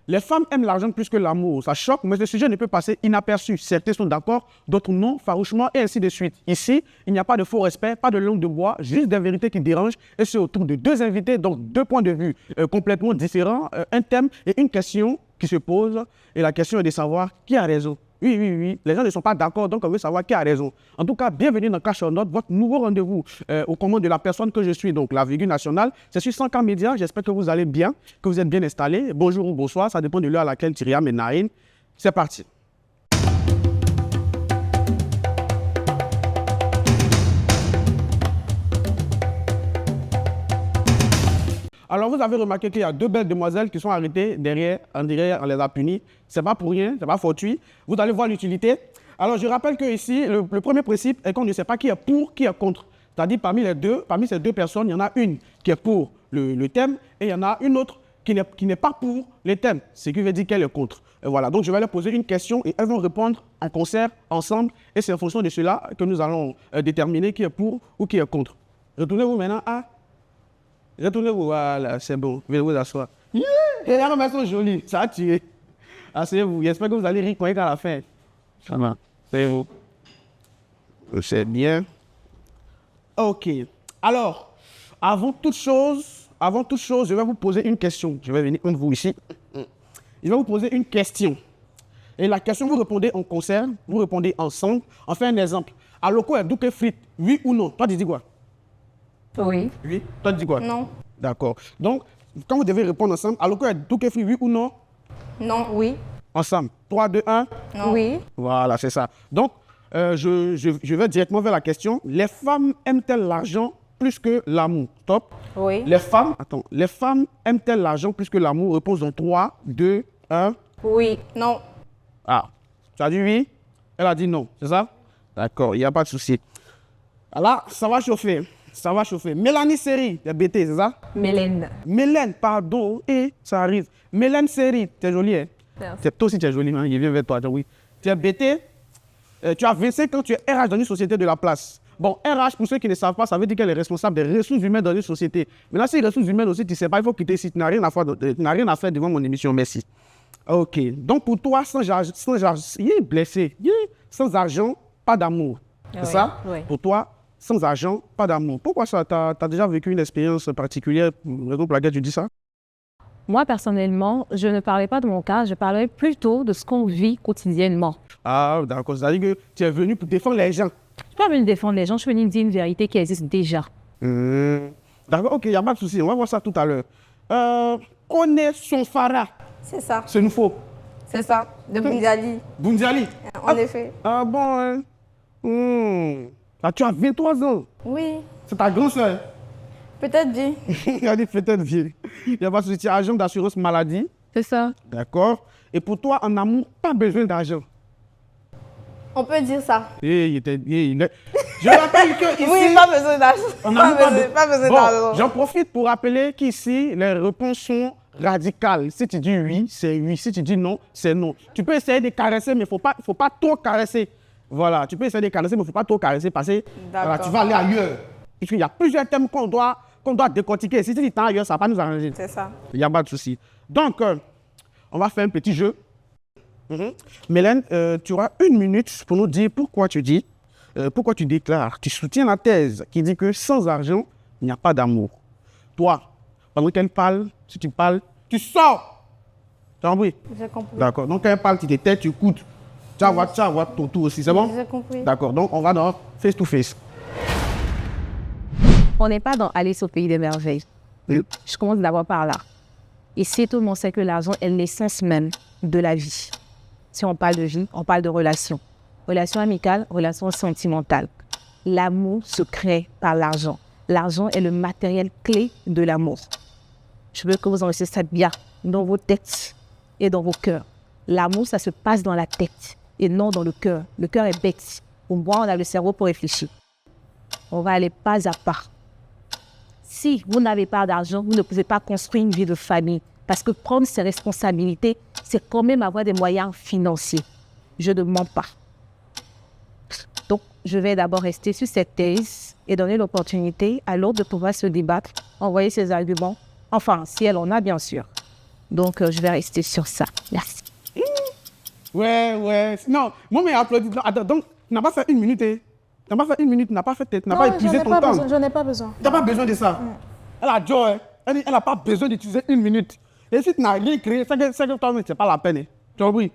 Les femmes aiment l'argent plus que l'amour. Ça choque, mais ce sujet ne peut passer inaperçu. Certains sont d'accord, d'autres non, farouchement, et ainsi de suite. Ici, il n'y a pas de faux respect, pas de langue de bois, juste des vérités qui dérangent, et c'est autour de deux invités, donc deux points de vue complètement différents, un thème et une question qui se pose. Et la question est de savoir qui a raison. Oui. Les gens ne sont pas d'accord, donc on veut savoir qui a raison. En tout cas, bienvenue dans Cash or Not, votre nouveau rendez-vous aux commandes de la personne que je suis, donc la Virgule nationale. C'est sur 100K Média. J'espère que vous allez bien, que vous êtes bien installés. Bonjour ou bonsoir, ça dépend de l'heure à laquelle Tyriam et Narine. C'est parti. Alors, vous avez remarqué qu'il y a deux belles demoiselles qui sont arrêtées derrière, on les a punies. C'est pas pour rien, c'est pas fortuit. Vous allez voir l'utilité. Alors, je rappelle que ici, le premier principe est qu'on ne sait pas qui est pour, qui est contre. C'est-à-dire, parmi ces deux personnes, il y en a une qui est pour le thème et il y en a une autre qui n'est pas pour les thèmes, ce qui veut dire qu'elle est contre. Et voilà, donc je vais leur poser une question et elles vont répondre en concert, ensemble. Et c'est en fonction de cela que nous allons déterminer qui est pour ou qui est contre. Retournez-vous maintenant à... Retournez-vous, voilà, c'est bon, veuillez vous asseoir. Yeah! Et là, elles sont jolies, ça a tiré. Asseyez-vous, j'espère que vous allez rire quand à la fin. Ça va, asseyez-vous. C'est bien. Ok, alors, avant toute chose, je vais vous poser une question. Je vais venir contre vous ici. Je vais vous poser une question. Et la question, vous répondez en concert, vous répondez ensemble. On fait un exemple. Aloko est douke frites, oui ou non? Toi, tu dis quoi? Oui. Oui. Toi, tu dis quoi? Non. D'accord. Donc, quand vous devez répondre ensemble, alors que tout est free, oui ou non? Non. Oui. Ensemble. 3, 2, 1. Non. Oui. Voilà, c'est ça. Donc, je vais directement vers la question. Les femmes aiment-elles l'argent plus que l'amour? Top. Oui. Les femmes aiment-elles l'argent plus que l'amour? Réponse en 3, 2, 1. Oui. Non. Ah, tu as dit oui? Elle a dit non, c'est ça? D'accord, il n'y a pas de souci. Alors, ça va chauffer. Ça va chauffer. Mélanie Seri, tu es bêtée, c'est ça? Mélène. Mélène, pardon, et ça arrive. Mélène Seri, tu es jolie, hein? Merci. Toi aussi, tu es jolie, hein? Il vient vers toi, oui. Tu es bêtée, tu as 25 ans, tu es RH dans une société de la place. Bon, RH, pour ceux qui ne savent pas, ça veut dire qu'elle est responsable des ressources humaines dans une société. Mais là, si les ressources humaines aussi, tu ne sais pas, il faut quitter ici. Tu n'as rien à faire devant mon émission, merci. Ok, donc pour toi, il est blessé. Sans argent, pas d'amour. C'est ça? Oui. Pour toi, sans argent, pas d'amour. Pourquoi ça? Tu as déjà vécu une expérience particulière, raison pour laquelle tu dis ça? Moi, personnellement, je ne parlais pas de mon cas, je parlais plutôt de ce qu'on vit quotidiennement. Ah, d'accord. C'est-à-dire que tu es venu pour défendre les gens. Je ne suis pas venue défendre les gens, je suis venue dire une vérité qui existe déjà. D'accord, ok, il n'y a pas de souci. On va voir ça tout à l'heure. Connais son Farah. C'est ça, C'est une faux. c'est ça, de Bundiali, Bundiali. en effet. Ah bon, hein? Ah, tu as 23 ans. Oui, C'est ta grande soeur. peut-être bien. Il a dit peut-être vieux. Il n'y a pas de souci. Tu es agent d'assurance maladie. C'est ça. D'accord. Et pour toi, en amour, pas besoin d'argent. On peut dire ça. Je rappelle que ici... Oui, pas besoin d'argent. on n'a Pas besoin Bon, d'argent. j'en profite pour rappeler qu'ici, les réponses sont radicales. Si tu dis oui, c'est oui. Si tu dis non, c'est non. Tu peux essayer de caresser, mais il ne faut pas trop caresser. Voilà, tu peux essayer de caresser, mais il ne faut pas trop caresser parce que voilà, tu vas aller ailleurs. Il y a plusieurs thèmes qu'on doit décortiquer. Si tu es ailleurs, ça va pas nous arranger. C'est ça. Il n'y a pas de souci. Donc, on va faire un petit jeu. Mélène, tu auras 1 minute pour nous dire pourquoi tu déclares, tu soutiens la thèse qui dit que sans argent, il n'y a pas d'amour. Toi, pendant qu'elle parle, si tu parles, tu sors. Tu as compris? J'ai compris. D'accord. Donc, quand elle parle, tu te tais, tu écoutes. Tu vas voir ton tour aussi, c'est bon? J'ai compris. D'accord. Donc, on va dans face to face. On n'est pas dans Alice au pays des merveilles. Oui. Je commence d'abord par là. Ici, tout le monde sait que l'argent est l'essence même de la vie. Si on parle de vie, on parle de relations. Relations amicales, relations sentimentales. L'amour se crée par l'argent. L'argent est le matériel clé de l'amour. Je veux que vous enregistrez ça bien dans vos têtes et dans vos cœurs. L'amour, ça se passe dans la tête et non dans le cœur. Le cœur est bête. Pour moi, on a le cerveau pour réfléchir. On va aller pas à pas. Si vous n'avez pas d'argent, vous ne pouvez pas construire une vie de famille. Parce que prendre ses responsabilités, c'est quand même avoir des moyens financiers. Je ne mens pas. Donc, je vais d'abord rester sur cette thèse et donner l'opportunité à l'autre de pouvoir se débattre, envoyer ses arguments. Enfin, si elle en a, bien sûr. Donc, je vais rester sur ça. Merci. Ouais. Non, moi, mais applaudis. Non, attends, donc, tu n'as pas fait 1 minute. Tu n'as pas fait 1 minute, tu n'as pas fait tête, tu n'as pas épuisé ton temps. J'en ai pas besoin. Tu n'as pas besoin de ça. Elle a Joe, elle n'a pas besoin d'utiliser 1 minute. Et si tu n'as rien créé, c'est que toi, c'est pas la peine. Tu as compris?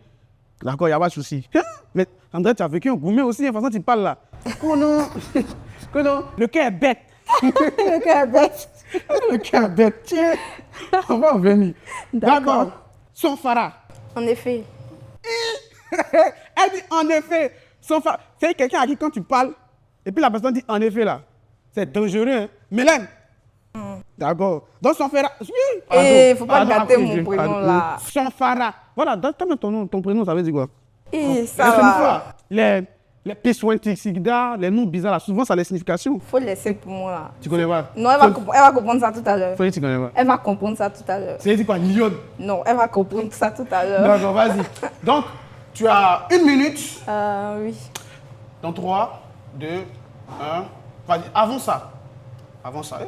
D'accord, il n'y a pas de souci. Mais André, tu as vécu un gourmet aussi, de toute façon, tu parles là. Oh non, le cœur est bête. Le cœur est bête. Le cœur est bête. Tiens, on va en venir. D'accord. Son Farah. En effet. Elle dit en effet. Son Farah. C'est quelqu'un à qui quand tu parles, et puis la personne dit en effet là. C'est dangereux, hein. Mélène. D'accord. Donc son Farah. Oui. Il ne faut pas gâter mon prénom là. Son Farah. Voilà, donne ton prénom, ça veut dire quoi? Ça va. Les P20, les noms bizarres, là, souvent ça a des significations. Faut laisser pour moi là. Tu connais pas? Non, elle va comprendre ça tout à l'heure. Tu connais pas? Elle va comprendre ça tout à l'heure. C'est quoi, Lyon? Non, elle va comprendre ça tout à l'heure. D'accord, vas-y. Donc, tu as 1 minute. Oui. Dans 3, 2, 1. Vas-y, avant ça.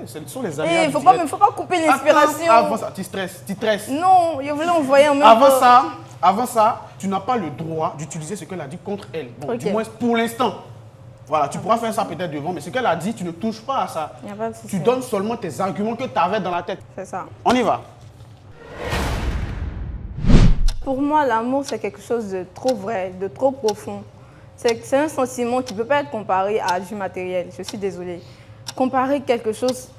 Ce sont les aléas. Il ne faut pas couper l'inspiration. Avant ça, tu stresses. Non, je voulais envoyer en même temps. Avant ça, tu n'as pas le droit d'utiliser ce qu'elle a dit contre elle. Bon, Ok. du moins pour l'instant. Voilà, tu pourras faire ça peut-être devant, mais ce qu'elle a dit, tu ne touches pas à ça. Y a pas de souci. Tu donnes seulement tes arguments que tu avais dans la tête. C'est ça. On y va. Pour moi, l'amour, c'est quelque chose de trop vrai, de trop profond. C'est un sentiment qui ne peut pas être comparé à du matériel. Je suis désolée. Comparer quelque chose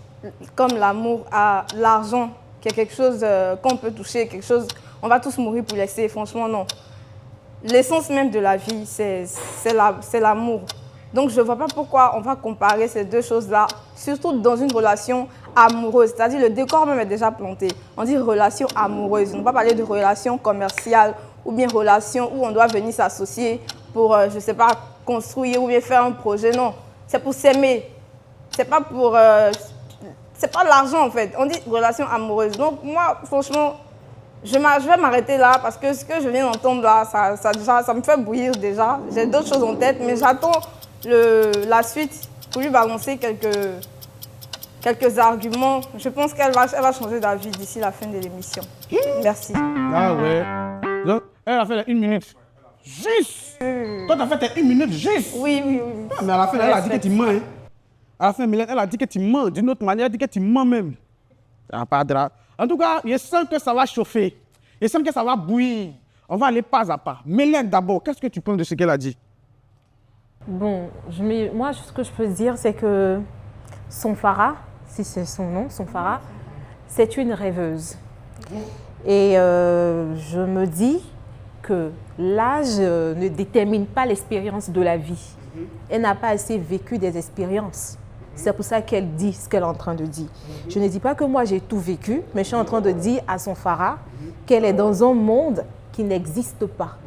comme l'amour à l'argent, qui est quelque chose qu'on peut toucher, quelque chose, on va tous mourir pour laisser, franchement, non. L'essence même de la vie, c'est l'amour. Donc, je ne vois pas pourquoi on va comparer ces deux choses-là, surtout dans une relation amoureuse. C'est-à-dire, le décor même est déjà planté. On dit relation amoureuse. On ne va pas parler de relation commerciale ou bien relation où on doit venir s'associer pour, je ne sais pas, construire ou bien faire un projet. Non, c'est pour s'aimer. C'est pas pour... c'est pas l'argent, en fait. On dit relation amoureuse. Donc, moi, franchement, je vais m'arrêter là parce que ce que je viens d'entendre là, ça me fait bouillir déjà. J'ai d'autres choses en tête, mais j'attends la suite pour lui balancer quelques arguments. Je pense qu'elle va changer d'avis d'ici la fin de l'émission. Merci. Ah ouais. Donc, elle a fait les 1 minute. Juste. Toi, tu as fait tes 1 minute juste. Oui. Ah, mais à la fin, elle a dit que tu mens. Hein. À la fin, Mylène, elle a dit que tu mens. D'une autre manière, elle a dit que tu mens même. Ah, pas drap. En tout cas, je sens que ça va chauffer. Je sens que ça va bouillir. On va aller pas à pas. Mylène, d'abord, qu'est-ce que tu penses de ce qu'elle a dit? Bon, moi, ce que je peux dire, c'est que son Farah, si c'est son nom, son Farah, c'est une rêveuse. Et je me dis que l'âge ne détermine pas l'expérience de la vie. Elle n'a pas assez vécu des expériences. C'est pour ça qu'elle dit ce qu'elle est en train de dire. Je ne dis pas que moi j'ai tout vécu, mais je suis en train de dire à son Farah qu'elle est dans un monde qui n'existe pas.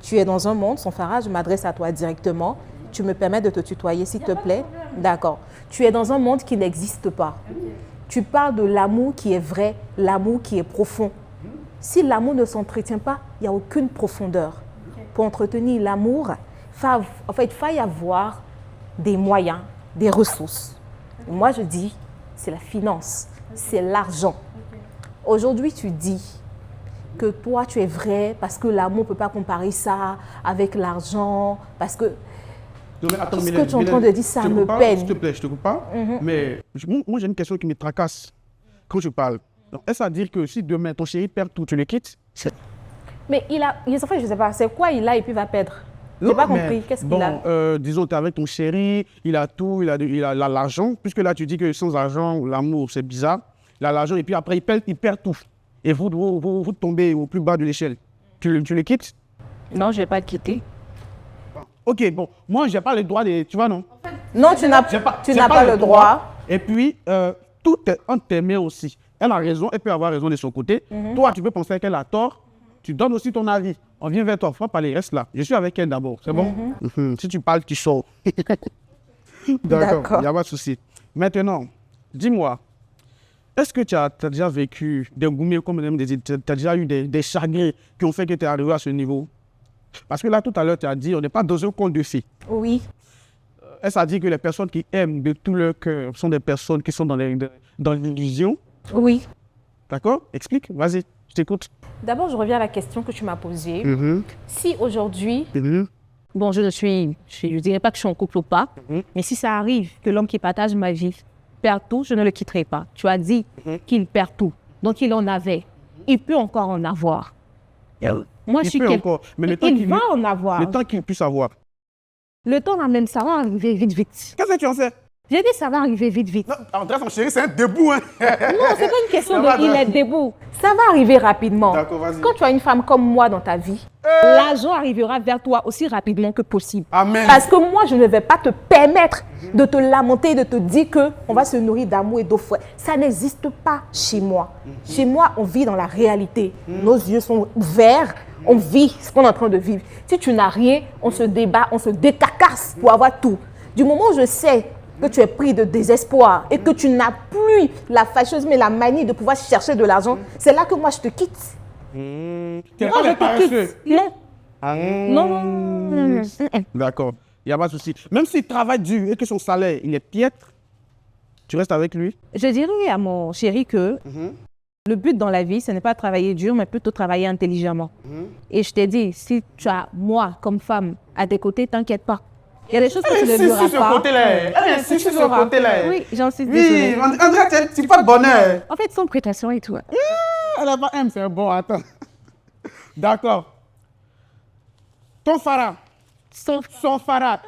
Tu es dans un monde, son Farah, je m'adresse à toi directement. Tu me permets de te tutoyer, s'il te plaît? D'accord. Tu es dans un monde qui n'existe pas. Tu parles de l'amour qui est vrai, l'amour qui est profond. Si l'amour ne s'entretient pas, il n'y a aucune profondeur. Pour entretenir l'amour, il faut y avoir des moyens, des ressources. Et moi, je dis, c'est la finance, c'est l'argent. Aujourd'hui, tu dis que toi, tu es vrai parce que l'amour ne peut pas comparer ça avec l'argent, parce que Non, mais attends, ce que tu es en train de dire, ça me peine. S'il te plaît, je te coupe pas. Mais moi, j'ai une question qui me tracasse quand je parle. Donc, est-ce à dire que si demain ton chéri perd tout, tu le quittes? Mais en fait, je ne sais pas, c'est quoi il a et puis il va perdre? Je n'ai pas compris, qu'est-ce qu'il a? Bon, disons, tu es avec ton chéri, il a tout, il a l'argent, puisque là, tu dis que sans argent, l'amour, c'est bizarre. Il a l'argent et puis après, il perd tout. Et vous tombez au plus bas de l'échelle. Tu le quittes? Non, je ne vais pas le quitter. Ok, bon, moi, je n'ai pas le droit de... Tu vois, non? Non, tu n'as pas le droit. Et puis, tout est entre tes mains aussi. Elle a raison, elle peut avoir raison de son côté. Toi, tu peux penser qu'elle a tort. Tu donnes aussi ton avis. On vient vers toi, faut pas parler, reste là. Je suis avec elle d'abord, c'est bon? Si tu parles, tu sors. D'accord, il n'y a pas de souci. Maintenant, dis-moi, est-ce que tu as déjà vécu des gourmets comme tu as déjà eu des chagrins qui ont fait que tu es arrivé à ce niveau? Parce que là, tout à l'heure, tu as dit, on n'est pas dans un conte de fées. Oui. Est-ce à dire que les personnes qui aiment de tout leur cœur sont des personnes qui sont dans l'illusion? Oui. D'accord? Explique, vas-y. Je t'écoute. D'abord, je reviens à la question que tu m'as posée. Si aujourd'hui, bon, je dirais pas que je suis en couple ou pas, mais si ça arrive que l'homme qui partage ma vie perd tout, je ne le quitterai pas. Tu as dit qu'il perd tout. Donc, il en avait. Il peut encore en avoir. Moi, je suis encore, mais le temps il qu'il va en avoir. Le temps qu'il puisse avoir. Le temps même, ça va arriver vite, vite. Qu'est-ce que tu en sais? J'ai dit ça va arriver vite, vite. Non, André, son chéri, c'est un debout. Hein. Non, c'est pas une question Ça va, de il est debout. Ça va arriver rapidement. D'accord, vas-y. Quand tu as une femme comme moi dans ta vie, l'argent arrivera vers toi aussi rapidement que possible. Amen. Parce que moi, je ne vais pas te permettre de te lamenter, de te dire qu'on va se nourrir d'amour et d'eau fraîche. Ça n'existe pas chez moi. Chez moi, on vit dans la réalité. Nos yeux sont ouverts. On vit ce qu'on est en train de vivre. Si tu n'as rien, on se débat, on se décarcasse pour avoir tout. Du moment où je sais que tu es pris de désespoir et que tu n'as plus la fâcheuse mais la manie de pouvoir chercher de l'argent, c'est là que moi je te quitte. Tu Moi, je te quitte. Non. Non. D'accord, il n'y a pas de souci. Même s'il travaille dur et que son salaire il est piètre, tu restes avec lui? Je dirais à mon chéri que le but dans la vie, ce n'est pas travailler dur, mais plutôt travailler intelligemment. Et je t'ai dit, si tu as moi comme femme à tes côtés, t'inquiète pas. Il y a des choses que tu ne verras pas. Elle insiste sur ce côté-là. Oui, j'en suis Oui, désolée. André, c'est pas de bonheur. En fait, sans prétention et tout. Elle n'a pas M, c'est bon, attends. D'accord. Ton Farah. Son Farah.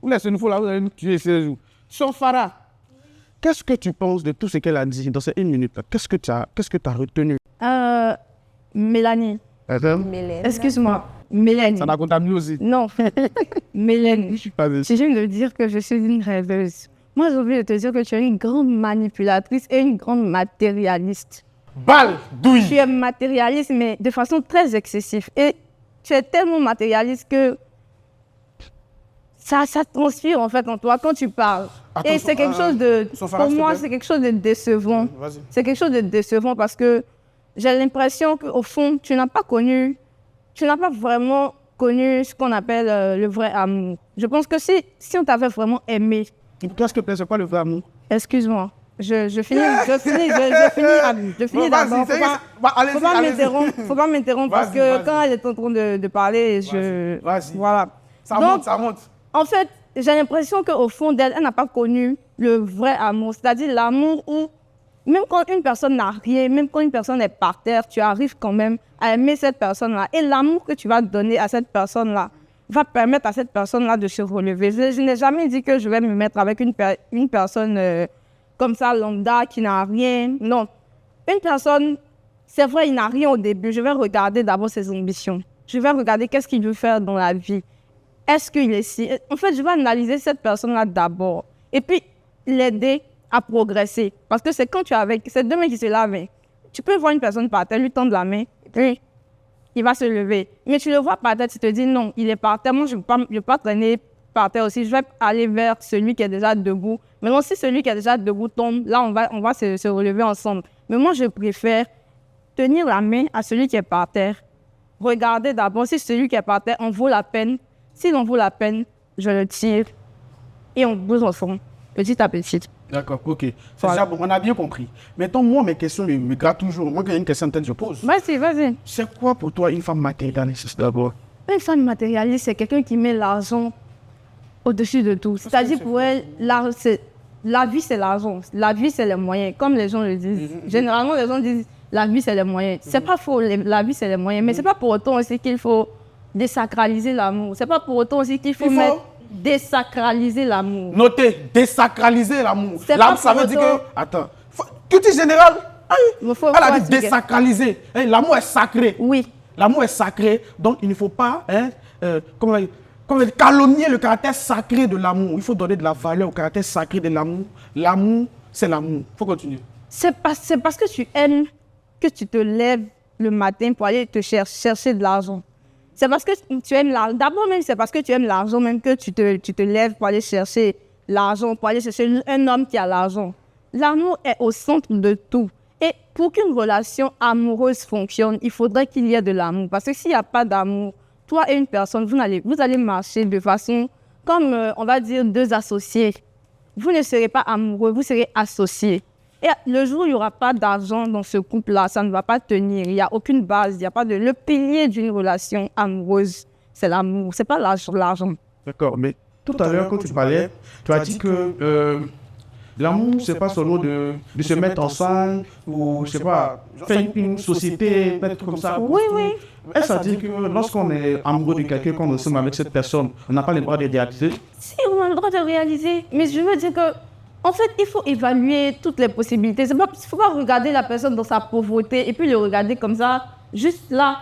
Où laissez-nous là, vous allez nous tuer ces jours. Son Farah. Qu'est-ce que tu penses de tout ce qu'elle a dit dans ces 1 minute là? Qu'est-ce que tu as retenu? Mélanie. Mélène. Excuse-moi. Mélanie. Ça m'a contaminé aussi. Non. Mélanie. Vas-y. Si je viens de dire que je suis une rêveuse. Moi, j'ai envie de te dire que tu es une grande manipulatrice et une grande matérialiste. Balle, douille. Tu es matérialiste, mais de façon très excessive. Et tu es tellement matérialiste que ça transpire en fait en toi quand tu parles. Attends, et c'est quelque chose de... son Farah, Pour moi, s'il te plaît. c'est quelque chose de décevant. Vas-y. C'est quelque chose de décevant parce que j'ai l'impression qu'au fond, tu n'as pas vraiment connu ce qu'on appelle le vrai amour. Je pense que si on t'avait vraiment aimé... Qu'est-ce que c'est quoi le vrai amour? Excuse-moi. Je finis Bon, d'abord. vas-y, allez-y, Faut pas m'interrompre parce Vas-y, que vas-y. quand elle est en train de parler, Vas-y. Voilà. Ça Donc, monte, ça monte. En fait, j'ai l'impression qu'au fond d'elle, elle n'a pas connu le vrai amour. C'est-à-dire l'amour où, même quand une personne n'a rien, même quand une personne est par terre, tu arrives quand même à aimer cette personne-là. Et l'amour que tu vas donner à cette personne-là va permettre à cette personne-là de se relever. Je n'ai jamais dit que je vais me mettre avec une personne comme ça, lambda, qui n'a rien. Non. Une personne, c'est vrai, il n'a rien au début. Je vais regarder d'abord ses ambitions. Je vais regarder qu'est-ce qu'il veut faire dans la vie. Est-ce qu'il est si... En fait, je vais analyser cette personne-là d'abord. Et puis, l'aider à progresser. Parce que c'est quand tu es avec... C'est deux mains qui se lavent. Tu peux voir une personne par terre, lui tendre la main, et puis il va se lever. Mais tu le vois par terre, tu te dis non, il est par terre. Moi, je ne vais pas traîner par terre aussi. Je vais aller vers celui qui est déjà debout. Maintenant, si celui qui est déjà debout tombe, là, on va se relever ensemble. Mais moi, je préfère tenir la main à celui qui est par terre. Regarder d'abord si celui qui est par terre en vaut la peine. S'il en vaut la peine, je le tire et on bouge ensemble, petit à petit. D'accord, ok. C'est Voilà. déjà bon, on a bien compris. Maintenant, moi, mes questions me grattent toujours. Moi, quand il y a une question que je pose. Vas-y. C'est quoi pour toi une femme matérialiste d'abord? Une femme matérialiste, c'est quelqu'un qui met l'argent au-dessus de tout. C'est-à-dire pour elle, la vie, c'est l'argent. La vie, c'est les moyens, comme les gens le disent. Généralement, les gens disent la vie, c'est les moyens. C'est pas faux, la vie, c'est les moyens. Mais c'est pas pour autant aussi qu'il faut désacraliser l'amour. C'est pas pour autant aussi qu'il faut désacraliser l'amour. Notez, désacraliser l'amour. C'est L'amour, pas ça pour veut dire autant- que... Attends. Culture générale. Il faut Elle a dit expliquer. désacraliser. Hein, l'amour est sacré. Oui. L'amour est sacré, donc il ne faut pas calomnier le caractère sacré de l'amour. Il faut donner de la valeur au caractère sacré de l'amour. L'amour, c'est l'amour. Il faut continuer. C'est parce que tu aimes que tu te lèves le matin pour aller te chercher de l'argent. C'est parce que tu aimes l'argent. D'abord même, c'est parce que tu aimes l'argent même que tu te lèves pour aller chercher l'argent, pour aller chercher un homme qui a l'argent. L'amour est au centre de tout. Et pour qu'une relation amoureuse fonctionne, il faudrait qu'il y ait de l'amour. Parce que s'il n'y a pas d'amour, toi et une personne, vous allez marcher de façon comme, on va dire, deux associés. Vous ne serez pas amoureux, vous serez associés. Et le jour où il n'y aura pas d'argent dans ce couple-là, ça ne va pas tenir. Il n'y a aucune base, il n'y a pas de... Le pilier d'une relation amoureuse, c'est l'amour, c'est pas l'argent. D'accord, mais tout à l'heure, quand tu parlais, tu as dit que l'amour, c'est pas seulement de se mettre ensemble ou, je sais pas, faire une société, peut-être comme ça. Oui, oui. Est-ce à dire que lorsqu'on est amoureux de quelqu'un, qu'on est ensemble avec cette personne, on n'a pas le droit de réaliser? Si, on a le droit de réaliser. Mais je veux dire que, en fait, il faut évaluer toutes les possibilités. Il ne faut pas regarder la personne dans sa pauvreté et puis le regarder comme ça, juste là.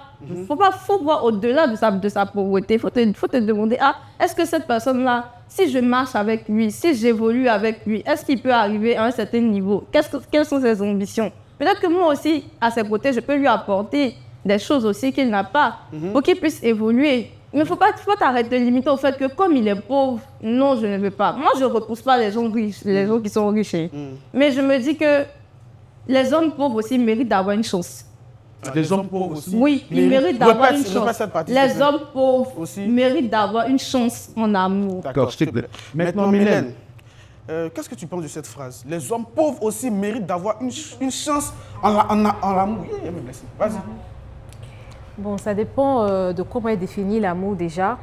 Faut voir au-delà de sa pauvreté. Il faut te demander, est-ce que cette personne-là, si je marche avec lui, si j'évolue avec lui, est-ce qu'il peut arriver à un certain niveau? Quelles sont ses ambitions? Peut-être que moi aussi, à ses côtés, je peux lui apporter des choses aussi qu'il n'a pas pour qu'il puisse évoluer. Mais il ne faut pas t'arrêter de limiter au fait que comme il est pauvre, non, je ne veux pas. Moi, je ne repousse pas les gens riches, les gens qui sont riches. Mais je me dis que les hommes pauvres aussi méritent d'avoir une chance. Les hommes pauvres aussi? Oui, ils méritent d'avoir une chance. Les hommes pauvres aussi méritent d'avoir une chance en amour. D'accord, s'il te plaît. Maintenant, Mylène. Qu'est-ce que tu penses de cette phrase? Les hommes pauvres aussi méritent d'avoir une chance en l'amour. Vas-y. Bon, ça dépend de comment est défini l'amour déjà.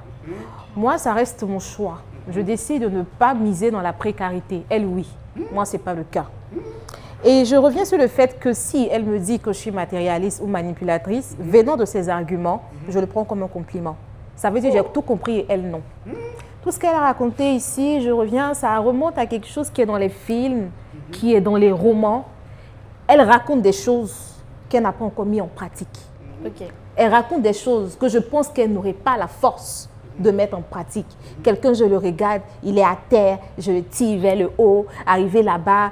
Moi, ça reste mon choix. Je décide de ne pas miser dans la précarité. Elle, oui. Moi, ce n'est pas le cas. Et je reviens sur le fait que si elle me dit que je suis matérialiste ou manipulatrice, venant de ses arguments, je le prends comme un compliment. Ça veut dire que j'ai tout compris et elle, non. Tout ce qu'elle a raconté ici, je reviens, ça remonte à quelque chose qui est dans les films, qui est dans les romans. Elle raconte des choses qu'elle n'a pas encore mis en pratique. Ok. Elle raconte des choses que je pense qu'elle n'aurait pas la force de mettre en pratique. Quelqu'un, je le regarde, il est à terre, je le tire vers le haut, arrivé là-bas.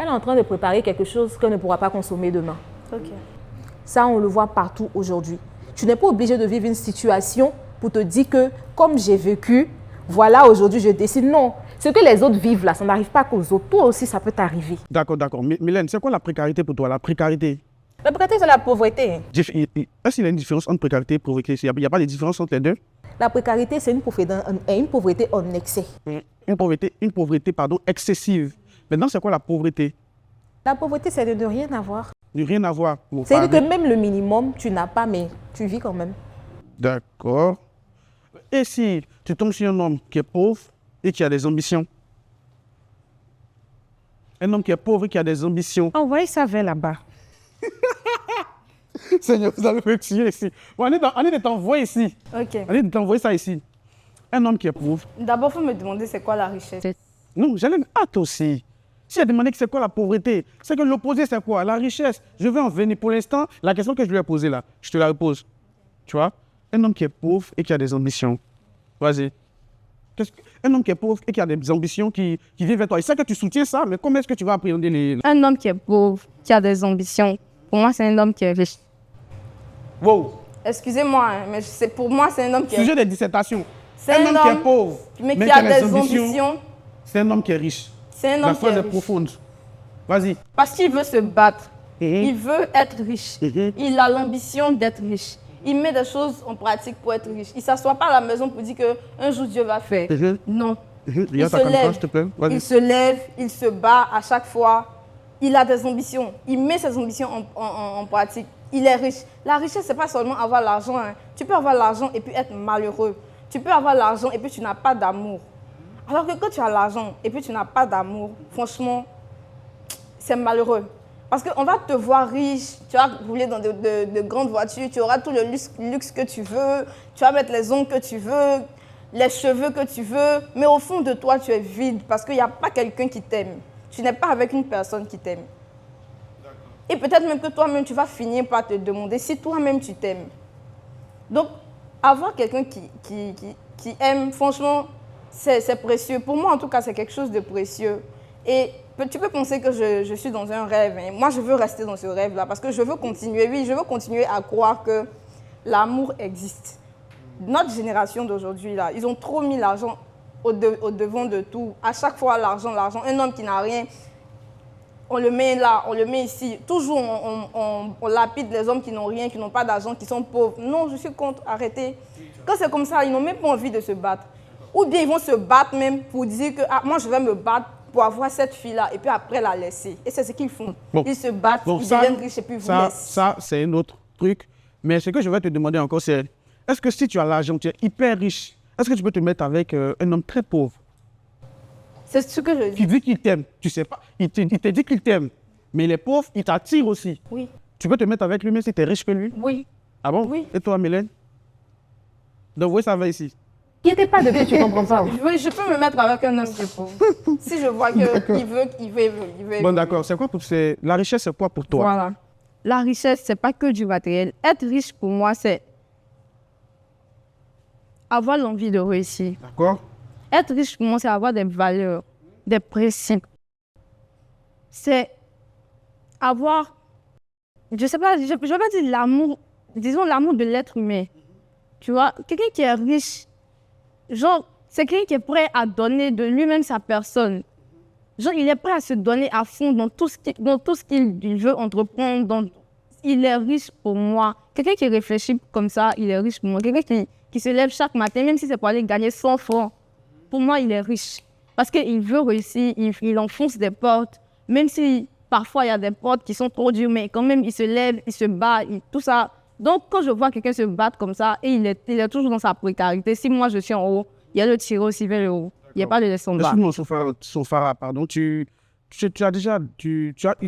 Elle est en train de préparer quelque chose qu'elle ne pourra pas consommer demain. Ok. Ça, on le voit partout aujourd'hui. Tu n'es pas obligé de vivre une situation pour te dire que, comme j'ai vécu, voilà, aujourd'hui, je décide. Non, ce que les autres vivent là, ça n'arrive pas qu'aux autres. Toi aussi, ça peut t'arriver. D'accord. Mylène, c'est quoi la précarité pour toi? La précarité? La précarité, c'est la pauvreté. Est-ce qu'il y a une différence entre précarité et pauvreté? Il n'y a pas de différence entre les deux? La précarité, c'est une pauvreté en excès. Une pauvreté, excessive. Maintenant, c'est quoi la pauvreté? La pauvreté, c'est de ne rien avoir. De rien avoir. C'est-à-dire que même le minimum, tu n'as pas, mais tu vis quand même. D'accord. Et si tu tombes sur un homme qui est pauvre et qui a des ambitions? Un homme qui est pauvre et qui a des ambitions. Envoyez ça vers là-bas. Seigneur, vous allez me tuer ici. Bon, on est de t'envoyer ici. Ok. On est de t'envoyer ça ici. Un homme qui est pauvre. D'abord, il faut me demander c'est quoi la richesse. Non, j'allais hâte aussi. Si elle demandé que c'est quoi la pauvreté, c'est que l'opposé c'est quoi? La richesse. Je vais en venir. Pour l'instant, la question que je lui ai posée là, je te la repose. Tu vois? Un homme qui est pauvre et qui a des ambitions. Vas-y. Un homme qui est pauvre et qui a des ambitions qui vient vers toi. Il sait que tu soutiens ça, mais comment est-ce que tu vas appréhender les... Un homme qui est pauvre, qui a des ambitions, pour moi, c'est un homme qui est riche. Wow. Excusez-moi, hein, mais pour moi, c'est un homme qui est... Sujet de dissertation. C'est un homme qui est pauvre, mais qui a des ambitions. C'est un homme qui est riche. C'est un La homme qui est phrase est riche. profonde. Vas-y. Parce qu'il veut se battre. Mhm. Il veut être riche. Mhm. Il a l'ambition d'être riche. Il met des choses en pratique pour être riche. Il ne s'assoit pas à la maison pour dire qu'un jour Dieu va faire. Mhm. Non. Regarde ta caméra, s'il te plaît. Vas-y. Il se lève, il se bat à chaque fois. Il a des ambitions. Il met ses ambitions en pratique. Il est riche. La richesse, ce n'est pas seulement avoir l'argent. Hein. Tu peux avoir l'argent et puis être malheureux. Tu peux avoir l'argent et puis tu n'as pas d'amour. Alors que quand tu as l'argent et puis tu n'as pas d'amour, franchement, c'est malheureux. Parce qu'on va te voir riche, tu vas rouler dans de grandes voitures, tu auras tout le luxe que tu veux, tu vas mettre les ongles que tu veux, les cheveux que tu veux, mais au fond de toi, tu es vide parce qu'il n'y a pas quelqu'un qui t'aime. Tu n'es pas avec une personne qui t'aime. Et peut-être même que toi-même, tu vas finir par te demander si toi-même tu t'aimes. Donc, avoir quelqu'un qui aime, franchement, c'est précieux. Pour moi, en tout cas, c'est quelque chose de précieux. Et tu peux penser que je suis dans un rêve. Hein. Moi, je veux rester dans ce rêve-là parce que je veux continuer. Oui, je veux continuer à croire que l'amour existe. Notre génération d'aujourd'hui, là, ils ont trop mis l'argent au devant de tout. À chaque fois, l'argent, l'argent. Un homme qui n'a rien, on le met là, on le met ici. Toujours, on lapide les hommes qui n'ont rien, qui n'ont pas d'argent, qui sont pauvres. Non, je suis contre. Arrêtez. Quand c'est comme ça, ils n'ont même pas envie de se battre. Ou bien ils vont se battre même pour dire que moi, je vais me battre pour avoir cette fille-là et puis après la laisser. Et c'est ce qu'ils font. Bon. Ils se battent, Bon, ils ça, deviennent riches et puis ils vous laissent. ça c'est un autre truc. Mais ce que je vais te demander encore, c'est est-ce que si tu as l'argent, tu es hyper riche, est-ce que tu peux te mettre avec un homme très pauvre C'est ce que je qui dis. dit qu'il t'aime? Tu sais pas, il te dit qu'il t'aime, mais il est pauvre, il t'attire aussi. Oui, Tu peux te mettre avec lui même si tu es riche que lui? oui. Ah bon? Oui. Et toi, Mylène? Donc, oui, ça va ici. Qui n'était pas depuis, tu comprends pas. Je peux me mettre avec un homme qui est pauvre. Si je vois qu'il veut. Bon, d'accord. C'est quoi la richesse, c'est quoi pour toi? Voilà. La richesse, c'est pas que du matériel. Être riche pour moi, c'est avoir l'envie de réussir. D'accord? Être riche pour moi, c'est avoir des valeurs, des principes. C'est avoir, je sais pas, je vais pas dire l'amour, disons l'amour de l'être humain. Tu vois, quelqu'un qui est riche, genre, c'est quelqu'un qui est prêt à donner de lui-même sa personne. Genre, il est prêt à se donner à fond dans tout ce qu'il veut entreprendre. Il est riche pour moi. Quelqu'un qui réfléchit comme ça, il est riche pour moi. Quelqu'un qui se lève chaque matin, même si c'est pour aller gagner 100 francs, pour moi, il est riche. Parce qu'il veut réussir, il enfonce des portes. Même si parfois il y a des portes qui sont trop dures, mais quand même, il se lève, il se bat, tout ça. Donc, quand je vois quelqu'un se battre comme ça, et il est toujours dans sa précarité, si moi je suis en haut, il y a le tirer aussi vers le haut. Il n'y a pas de laisser en bas. Excuse-moi, Sophara, pardon. Il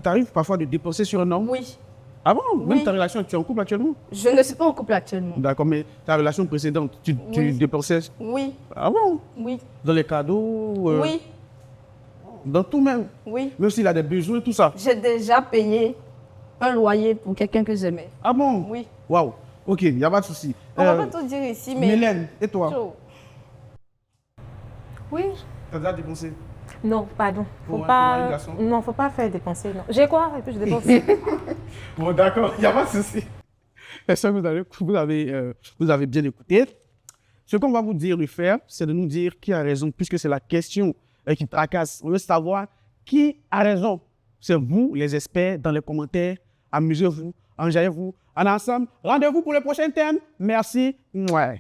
t'arrive parfois de dépenser sur un homme? Oui. Ah bon? Même Oui. ta relation, tu es en couple actuellement? Je ne suis pas en couple actuellement. D'accord, mais ta relation précédente, tu Oui. dépensais? Oui, Ah bon? oui, Dans les cadeaux? oui, Dans tout même? oui. Même s'il a des besoins, tout ça? J'ai déjà payé un loyer pour quelqu'un que j'aimais. Ah bon? Oui. Waouh. Ok, il n'y a pas de souci. On va pas tout dire ici, mais... Mylène, et toi? Chaud. Oui. Tu as déjà dépensé? Non, pardon. Pour un garçon? Non, faut pas faire dépenser. Non. J'ai quoi et puis je dépense. Bon, d'accord, il n'y a pas de souci. J'espère que vous avez bien écouté. Ce qu'on va vous dire de faire, c'est de nous dire qui a raison, puisque c'est la question qui tracasse. On veut savoir qui a raison. C'est vous, les experts, dans les commentaires. Amusez-vous, enjaillez-vous. En ensemble, rendez-vous pour le prochain thème. Merci. Ouais.